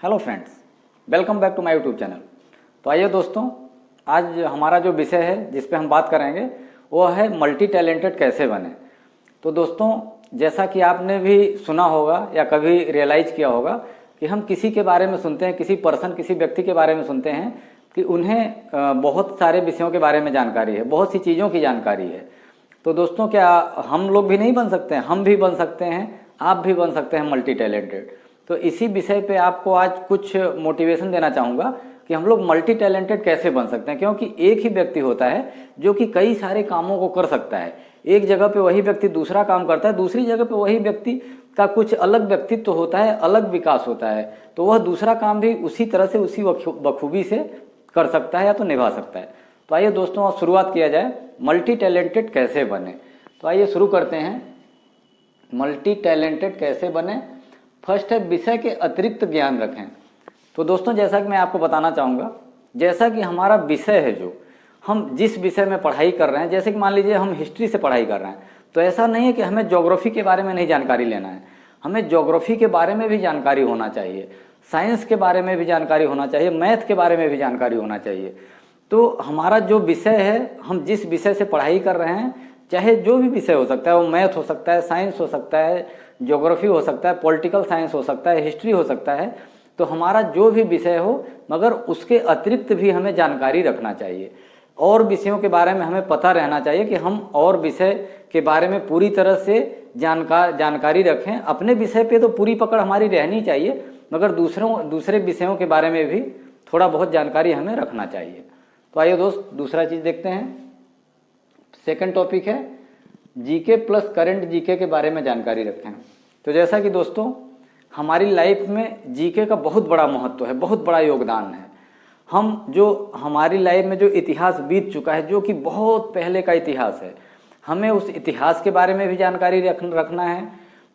Hello friends, welcome back to my YouTube channel. तो आइए दोस्तों, आज हमारा जो विषय है जिस पे हम बात करेंगे वो है मल्टी टैलेंटेड कैसे बने। तो दोस्तों, जैसा कि आपने भी सुना होगा या कभी रियलाइज किया होगा कि हम किसी के बारे में सुनते हैं, किसी व्यक्ति के बारे में सुनते हैं कि उन्हें बहुत सारे विषयों के बारे में जानकारी है, बहुत सी चीज़ों की जानकारी है। तो दोस्तों, क्या हम लोग भी नहीं बन सकते हैं? हम भी बन सकते हैं, आप भी बन सकते हैं मल्टी टैलेंटेड। तो इसी विषय पे आपको आज कुछ मोटिवेशन देना चाहूँगा कि हम लोग मल्टी टैलेंटेड कैसे बन सकते हैं। क्योंकि एक ही व्यक्ति होता है जो कि कई सारे कामों को कर सकता है। एक जगह पे वही व्यक्ति दूसरा काम करता है, दूसरी जगह पे वही व्यक्ति का कुछ अलग व्यक्तित्व होता है, अलग विकास होता है, तो वह दूसरा काम भी उसी तरह से, उसी बखूबी से कर सकता है या तो निभा सकता है। तो आइए दोस्तों, अब शुरुआत किया जाए मल्टी टैलेंटेड कैसे बने। तो आइए शुरू करते हैं, मल्टी टैलेंटेड कैसे बने। फर्स्ट है, विषय के अतिरिक्त ज्ञान रखें। तो दोस्तों, जैसा कि मैं आपको बताना चाहूँगा, जैसा कि हमारा विषय है, जो हम जिस विषय में पढ़ाई कर रहे हैं, जैसे कि मान लीजिए हम हिस्ट्री से पढ़ाई कर रहे हैं, तो ऐसा नहीं है कि हमें ज्योग्राफी के बारे में नहीं जानकारी लेना है। हमें ज्योग्राफी के बारे में भी जानकारी होना चाहिए, साइंस के बारे में भी जानकारी होना चाहिए, मैथ के बारे में भी जानकारी होना चाहिए। तो हमारा जो विषय है, हम जिस विषय से पढ़ाई कर रहे हैं, चाहे जो भी विषय हो सकता है, वो मैथ हो सकता है, साइंस हो सकता है, ज्योग्राफी हो सकता है, पॉलिटिकल साइंस हो सकता है, हिस्ट्री हो सकता है, तो हमारा जो भी विषय हो, मगर उसके अतिरिक्त भी हमें जानकारी रखना चाहिए। और विषयों के बारे में हमें पता रहना चाहिए कि हम और विषय के बारे में पूरी तरह से जानकारी रखें। अपने विषय पे तो पूरी पकड़ हमारी रहनी चाहिए, मगर दूसरे विषयों के बारे में भी थोड़ा बहुत जानकारी हमें रखना चाहिए। तो आइए दोस्त, दूसरा चीज़ देखते हैं। सेकंड टॉपिक है जीके प्लस करंट जीके के बारे में जानकारी रखें। तो जैसा कि दोस्तों, हमारी लाइफ में जीके का बहुत बड़ा महत्व है, बहुत बड़ा योगदान है। हमारी लाइफ में जो इतिहास बीत चुका है, जो कि बहुत पहले का इतिहास है, हमें उस इतिहास के बारे में भी जानकारी रखना है।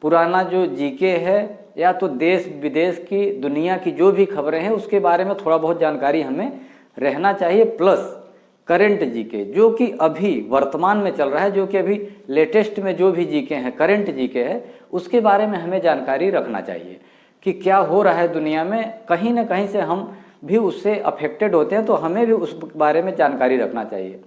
पुराना जो जीके है, या तो देश विदेश की, दुनिया की जो भी खबरें हैं, उसके बारे में थोड़ा बहुत जानकारी हमें रहना चाहिए। प्लस करंट जीके, जो कि अभी वर्तमान में चल रहा है, जो कि अभी लेटेस्ट में जो भी जीके हैं, करंट जीके है, उसके बारे में हमें जानकारी रखना चाहिए कि क्या हो रहा है दुनिया में। कहीं ना कहीं से हम भी उससे अफेक्टेड होते हैं, तो हमें भी उस बारे में जानकारी रखना चाहिए,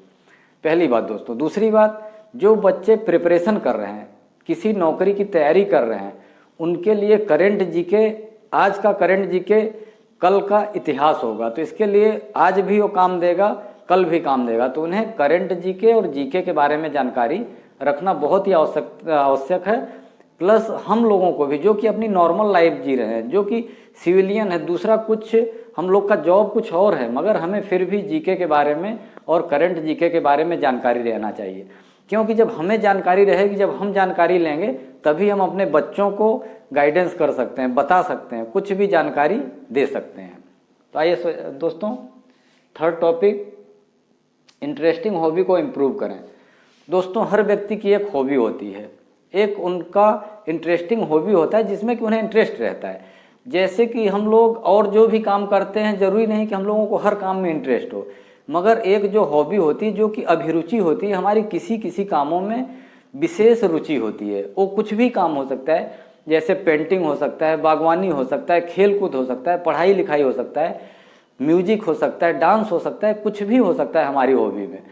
पहली बात दोस्तों। दूसरी बात, जो बच्चे प्रिपरेशन कर रहे हैं, किसी नौकरी की तैयारी कर रहे हैं, उनके लिए करंट जीके, आज का करंट जीके कल का इतिहास होगा। तो इसके लिए आज भी वो काम देगा, कल भी काम देगा। तो उन्हें करंट जीके और जीके के बारे में जानकारी रखना बहुत ही आवश्यक है। प्लस हम लोगों को भी, जो कि अपनी नॉर्मल लाइफ जी रहे हैं, जो कि सिविलियन है, दूसरा कुछ हम लोग का जॉब कुछ और है, मगर हमें फिर भी जीके के बारे में और करंट जीके के बारे में जानकारी रहना चाहिए। क्योंकि जब हमें जानकारी रहेगी, जब हम जानकारी लेंगे, तभी हम अपने बच्चों को गाइडेंस कर सकते हैं, बता सकते हैं, कुछ भी जानकारी दे सकते हैं। तो आइए दोस्तों, थर्ड टॉपिक, इंटरेस्टिंग हॉबी को इम्प्रूव करें। दोस्तों, हर व्यक्ति की एक हॉबी होती है, एक उनका इंटरेस्टिंग हॉबी होता है जिसमें कि उन्हें इंटरेस्ट रहता है। जैसे कि हम लोग और जो भी काम करते हैं, जरूरी नहीं कि हम लोगों को हर काम में इंटरेस्ट हो, मगर एक जो हॉबी होती है, जो कि अभिरुचि होती है, हमारी किसी कामों में विशेष रुचि होती है। वो कुछ भी काम हो सकता है, जैसे पेंटिंग हो सकता है, बागवानी हो सकता है, खेल कूद हो सकता है, पढ़ाई लिखाई हो सकता है, म्यूजिक हो सकता है, डांस हो सकता है, कुछ भी हो सकता है हमारी हॉबी में।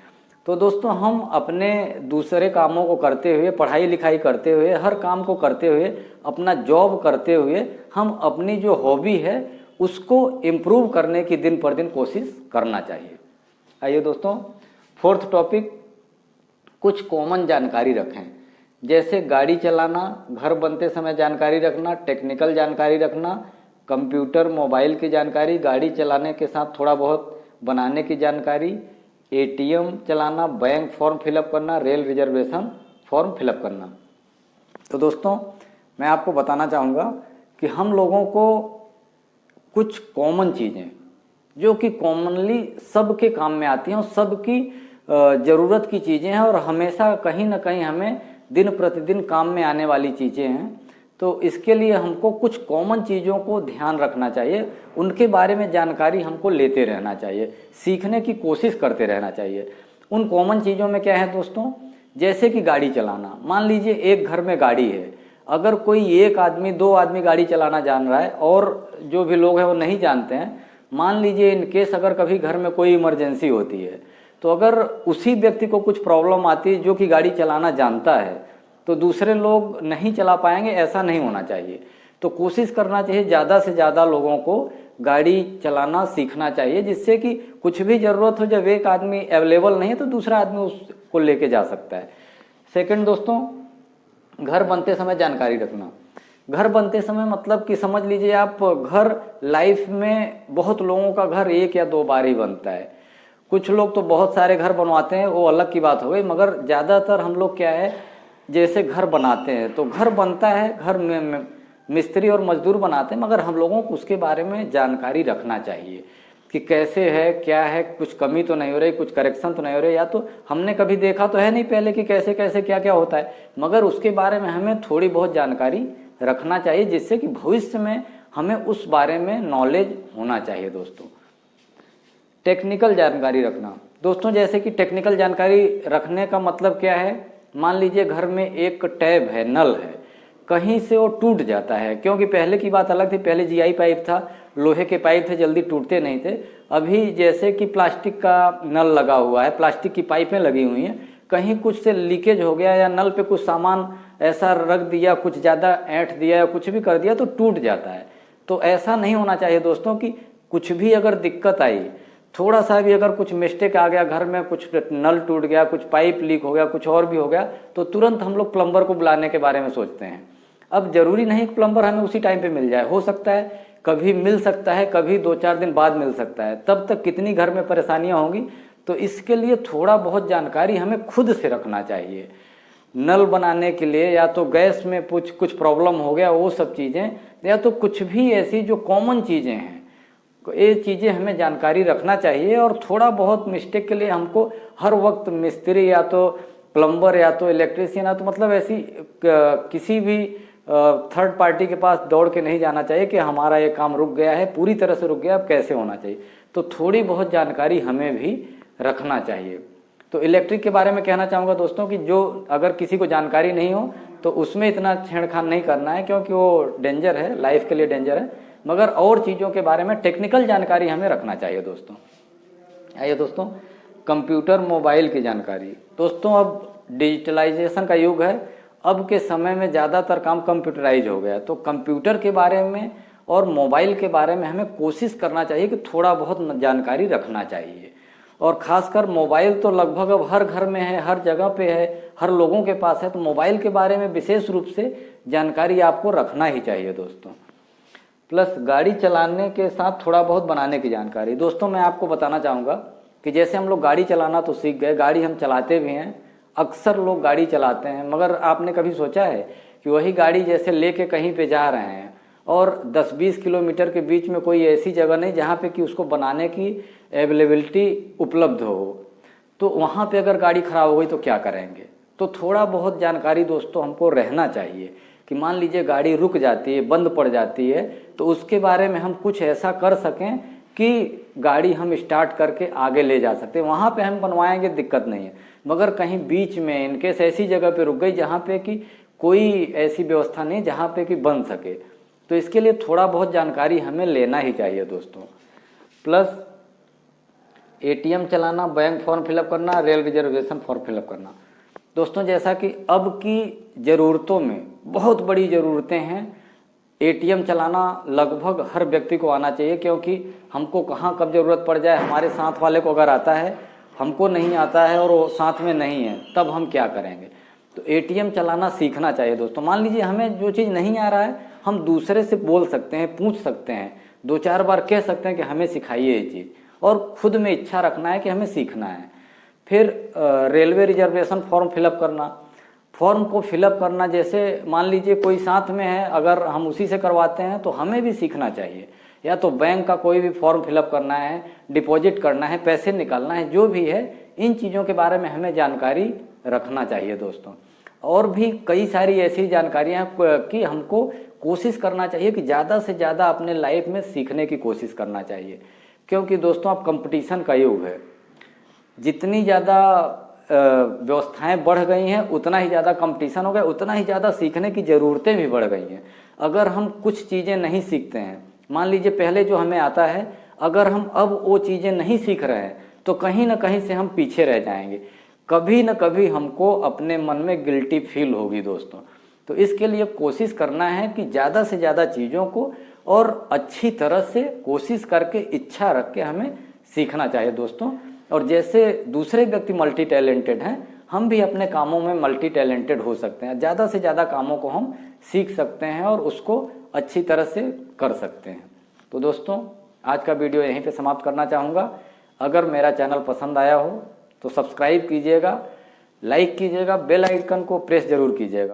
तो दोस्तों, हम अपने दूसरे कामों को करते हुए, पढ़ाई लिखाई करते हुए, हर काम को करते हुए, अपना जॉब करते हुए, हम अपनी जो हॉबी है उसको इम्प्रूव करने की दिन पर दिन कोशिश करना चाहिए। आइए दोस्तों, फोर्थ टॉपिक, कुछ कॉमन जानकारी रखें। जैसे गाड़ी चलाना, घर बनते समय जानकारी रखना, टेक्निकल जानकारी रखना, कंप्यूटर मोबाइल की जानकारी, गाड़ी चलाने के साथ थोड़ा बहुत बनाने की जानकारी, एटीएम चलाना, बैंक फॉर्म फिलअप करना, रेल रिजर्वेशन फॉर्म फिलअप करना। तो दोस्तों, मैं आपको बताना चाहूँगा कि हम लोगों को कुछ कॉमन चीज़ें, जो कि कॉमनली सबके काम में आती हैं और सबकी ज़रूरत की चीज़ें हैं, और हमेशा कहीं ना कहीं हमें दिन प्रतिदिन काम में आने वाली चीज़ें हैं। तो इसके लिए हमको कुछ कॉमन चीज़ों को ध्यान रखना चाहिए, उनके बारे में जानकारी हमको लेते रहना चाहिए, सीखने की कोशिश करते रहना चाहिए। उन कॉमन चीज़ों में क्या है दोस्तों, जैसे कि गाड़ी चलाना। मान लीजिए एक घर में गाड़ी है, अगर कोई एक आदमी 2 आदमी गाड़ी चलाना जान रहा है और जो भी लोग हैं वो नहीं जानते हैं, मान लीजिए इन केस अगर कभी घर में कोई इमरजेंसी होती है, तो अगर उसी व्यक्ति को कुछ प्रॉब्लम आती है जो कि गाड़ी चलाना जानता है, तो दूसरे लोग नहीं चला पाएंगे, ऐसा नहीं होना चाहिए। तो कोशिश करना चाहिए ज़्यादा से ज़्यादा लोगों को गाड़ी चलाना सीखना चाहिए, जिससे कि कुछ भी ज़रूरत हो, जब एक आदमी अवेलेबल नहीं है तो दूसरा आदमी उसको लेके जा सकता है। सेकंड दोस्तों, घर बनते समय जानकारी रखना। घर बनते समय मतलब कि समझ लीजिए आप, घर लाइफ में बहुत लोगों का घर 1 या 2 बार ही बनता है। कुछ लोग तो बहुत सारे घर बनवाते हैं, वो अलग की बात हो गई, मगर ज़्यादातर हम लोग क्या है, जैसे घर बनाते हैं तो घर बनता है, घर में मिस्त्री और मजदूर बनाते हैं, मगर हम लोगों को उसके बारे में जानकारी रखना चाहिए कि कैसे है, क्या है, कुछ कमी तो नहीं हो रही, कुछ करेक्शन तो नहीं हो रही, या तो हमने कभी देखा तो है नहीं पहले कि कैसे कैसे क्या क्या होता है, मगर उसके बारे में हमें थोड़ी बहुत जानकारी रखना चाहिए, जिससे कि भविष्य में हमें उस बारे में नॉलेज होना चाहिए। दोस्तों, टेक्निकल जानकारी रखना। दोस्तों, जैसे कि टेक्निकल जानकारी रखने का मतलब क्या है, मान लीजिए घर में एक टैप है, नल है, कहीं से वो टूट जाता है, क्योंकि पहले की बात अलग थी, पहले जीआई पाइप था, लोहे के पाइप थे, जल्दी टूटते नहीं थे। अभी जैसे कि प्लास्टिक का नल लगा हुआ है, प्लास्टिक की पाइपें लगी हुई हैं, कहीं कुछ से लीकेज हो गया या नल पे कुछ सामान ऐसा रख दिया, कुछ ज़्यादा ऐंठ दिया या कुछ भी कर दिया तो टूट जाता है। तो ऐसा नहीं होना चाहिए दोस्तों, कि कुछ भी अगर दिक्कत आई, थोड़ा सा भी अगर कुछ मिस्टेक आ गया, घर में कुछ नल टूट गया, कुछ पाइप लीक हो गया, कुछ और भी हो गया, तो तुरंत हम लोग प्लम्बर को बुलाने के बारे में सोचते हैं। अब जरूरी नहीं कि प्लम्बर हमें उसी टाइम पे मिल जाए, हो सकता है कभी मिल सकता है, कभी 2-4 दिन बाद मिल सकता है, तब तक कितनी घर में परेशानियां होंगी। तो इसके लिए थोड़ा बहुत जानकारी हमें खुद से रखना चाहिए। नल बनाने के लिए या तो गैस में कुछ प्रॉब्लम हो गया, वो सब चीज़ें, या तो कुछ भी ऐसी जो कॉमन चीज़ें हैं, ये चीज़ें हमें जानकारी रखना चाहिए। और थोड़ा बहुत मिस्टेक के लिए हमको हर वक्त मिस्त्री या तो प्लम्बर या तो इलेक्ट्रीशियन या तो मतलब ऐसी किसी भी थर्ड पार्टी के पास दौड़ के नहीं जाना चाहिए कि हमारा ये काम रुक गया है, पूरी तरह से रुक गया, अब कैसे होना चाहिए। तो थोड़ी बहुत जानकारी हमें भी रखना चाहिए। तो इलेक्ट्रिक के बारे में कहना चाहूँगा दोस्तों कि जो अगर किसी को जानकारी नहीं हो तो उसमें इतना छेड़खान नहीं करना है, क्योंकि वो डेंजर है, लाइफ के लिए डेंजर है, मगर और चीज़ों के बारे में टेक्निकल जानकारी हमें रखना चाहिए। दोस्तों, आइए दोस्तों, कंप्यूटर मोबाइल की जानकारी। दोस्तों, अब डिजिटलाइजेशन का युग है, अब के समय में ज़्यादातर काम कंप्यूटराइज हो गया, तो कंप्यूटर के बारे में और मोबाइल के बारे में हमें कोशिश करना चाहिए कि थोड़ा बहुत जानकारी रखना चाहिए। और ख़ासकर मोबाइल तो लगभग अब हर घर में है, हर जगह पे है, हर लोगों के पास है, तो मोबाइल के बारे में विशेष रूप से जानकारी आपको रखना ही चाहिए दोस्तों। प्लस गाड़ी चलाने के साथ थोड़ा बहुत बनाने की जानकारी। दोस्तों, मैं आपको बताना चाहूँगा कि जैसे हम लोग गाड़ी चलाना तो सीख गए, गाड़ी हम चलाते भी हैं, अक्सर लोग गाड़ी चलाते हैं, मगर आपने कभी सोचा है कि वही गाड़ी जैसे लेके कहीं पे जा रहे हैं और 10-20 किलोमीटर के बीच में कोई ऐसी जगह नहीं जहाँ पे कि उसको बनाने की अवेलेबिलिटी उपलब्ध हो, तो वहाँ पे अगर गाड़ी खराब हो गई तो क्या करेंगे। तो थोड़ा बहुत जानकारी दोस्तों हमको रहना चाहिए कि मान लीजिए गाड़ी रुक जाती है, बंद पड़ जाती है, तो उसके बारे में हम कुछ ऐसा कर सकें कि गाड़ी हम स्टार्ट करके आगे ले जा सकते हैं। वहाँ पे हम बनवाएंगे, दिक्कत नहीं है, मगर कहीं बीच में इनकेस ऐसी जगह पे रुक गई जहाँ पे कि कोई ऐसी व्यवस्था नहीं जहाँ पे कि बन सके, तो इसके लिए थोड़ा बहुत जानकारी हमें लेना ही चाहिए दोस्तों। प्लस एटीएम चलाना, बैंक फॉर्म फिलअप करना, रेल रिजर्वेशन फॉर्म फिलअप करना। दोस्तों, जैसा कि अब की ज़रूरतों में बहुत बड़ी ज़रूरतें हैं, एटीएम चलाना लगभग हर व्यक्ति को आना चाहिए, क्योंकि हमको कहाँ कब ज़रूरत पड़ जाए, हमारे साथ वाले को अगर आता है, हमको नहीं आता है और वो साथ में नहीं है, तब हम क्या करेंगे। तो एटीएम चलाना सीखना चाहिए दोस्तों। मान लीजिए हमें जो चीज़ नहीं आ रहा है, हम दूसरे से बोल सकते हैं, पूछ सकते हैं, 2-4 बार कह सकते हैं कि हमें सिखाइए ये चीज़, और खुद में इच्छा रखना है कि हमें सीखना है। फिर रेलवे रिजर्वेशन फॉर्म फिलअप करना। फॉर्म को फिलअप करना, जैसे मान लीजिए कोई साथ में है, अगर हम उसी से करवाते हैं तो हमें भी सीखना चाहिए। या तो बैंक का कोई भी फॉर्म फिलअप करना है, डिपॉजिट करना है, पैसे निकालना है, जो भी है, इन चीज़ों के बारे में हमें जानकारी रखना चाहिए दोस्तों। और भी कई सारी ऐसी जानकारियाँ कि हमको कोशिश करना चाहिए कि ज़्यादा से ज़्यादा अपने लाइफ में सीखने की कोशिश करना चाहिए, क्योंकि दोस्तों अब कंपटीशन का युग है। जितनी ज़्यादा व्यवस्थाएं बढ़ गई हैं, उतना ही ज़्यादा कंपटीशन हो गया, उतना ही ज़्यादा सीखने की ज़रूरतें भी बढ़ गई हैं। अगर हम कुछ चीज़ें नहीं सीखते हैं, मान लीजिए पहले जो हमें आता है, अगर हम अब वो चीज़ें नहीं सीख रहे हैं तो कहीं ना कहीं से हम पीछे रह जाएंगे, कभी ना कभी हमको अपने मन में गिल्टी फील होगी दोस्तों। तो इसके लिए कोशिश करना है कि ज़्यादा से ज़्यादा चीज़ों को और अच्छी तरह से कोशिश करके, इच्छा रख के हमें सीखना चाहिए दोस्तों। और जैसे दूसरे व्यक्ति मल्टी टैलेंटेड हैं, हम भी अपने कामों में मल्टी टैलेंटेड हो सकते हैं। ज़्यादा से ज़्यादा कामों को हम सीख सकते हैं और उसको अच्छी तरह से कर सकते हैं। तो दोस्तों, आज का वीडियो यहीं पे समाप्त करना चाहूँगा। अगर मेरा चैनल पसंद आया हो तो सब्सक्राइब कीजिएगा, लाइक कीजिएगा, बेल आइकन को प्रेस जरूर कीजिएगा।